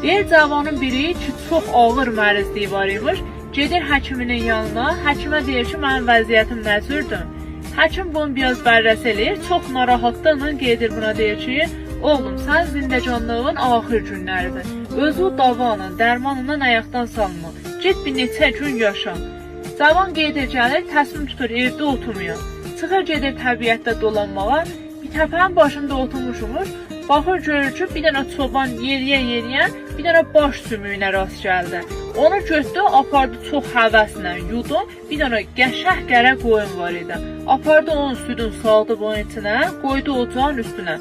Deyir cavanın biri ki, çox ağır mərizliyi var imiş. Gedir həkiminin yanına, həkimə deyir ki, mənim vəziyyətim nəcürdür? Həkim bunu biraz bərrəs eləyir, çox narahatlıqla gedir buna deyir ki, oğlum, sən zindəcanlığın axır günləridir. Özü davanla, dərmanla ayaqdan salma. Get bir neçə gün yaşa. Cavan gedir gəlir, təsmin tutur, evdə oturmuyor. Çıxır gedir təbiətdə dolanmağa, bir təpənin başında oturmuşmuş. Baxır görür ki, bir dənə çoban yeriyən, bir dənə baş sümüyünə rast gəldi. Onu götdü, apardı çox həvəslə yudu, bir dənə qəşəh qərə qoyun var idi. Apardı onun südün saldı bunun içinə, qoydu ocağın üstünə.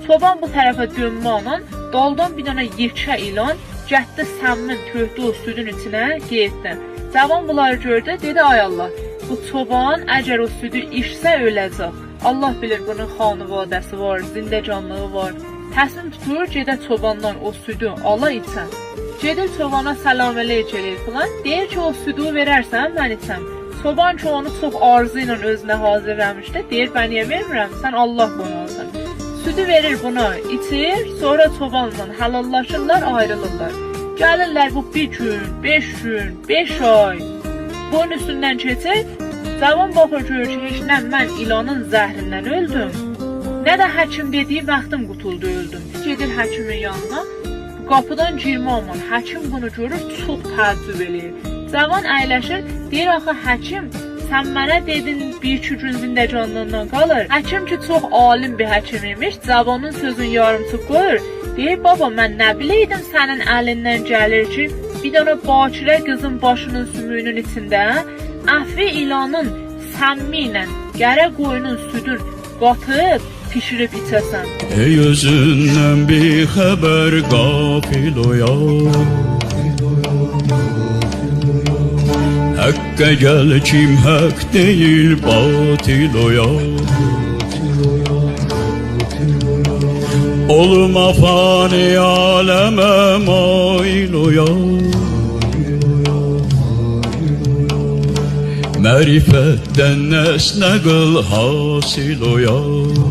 Çoban bu tərəfə dönməklə, daldan bir dənə yekə ilan, cətdi səmmin töhdü o südün içinə getdi. Cavan bunları gördü, dedi ay Allah, bu çoban əgər o südü içsə öləcək. Allah bilir bunun xanivadəsi var, zindəcanlığı var. Təsmin tutur, gedə çobandan o südü ala içsən. Gedir çobana səlam eləyir filan, deyir ki, o südü verərsən, mən içəm. Çoban ki, onu çox arzu ilə özünə hazırlamışdı, deyir, mən niyə vermirəm, sən Allah bunu alsan. Südü verir buna, içir, sonra çobanla həlallaşırlar, ayrılırlar. Gəlirlər bu bir gün, 5 gün, 5 ay. Bunun üstündən keçir, cavan baxır görür ki, heç nə mən ilanın zəhrindən öldüm, nə də həkim dediyi bəxtim qutuldu öldüm. Gedir həkimin yanına, qapıdan girmə aman, həkim bunu görür, çox təəccüb eləyir. Cavan əyləşir, deyir, axı həkim, sən mənə dedin, 1-2 gün zindəcanlığından qalır. Həkim ki, çox alim bir həkim imiş, cavanın sözün yarımçıq qoyur. Deyir, baba, mən nə biləydim sənin əlindən gəlir ki, bir dənə bakirə qızın başının sümüyünün içində, əfi ilanın səmmi ilə qərə qoyunun südün qatıb, pişirib içəsən. Ey özündən bir xəbər qafil oyan, Həqqə gəl kim haqq deyil batil oyan. Olma fani aləmə mail oyan, Mərifətdən nəsnə qıl hasil oyan.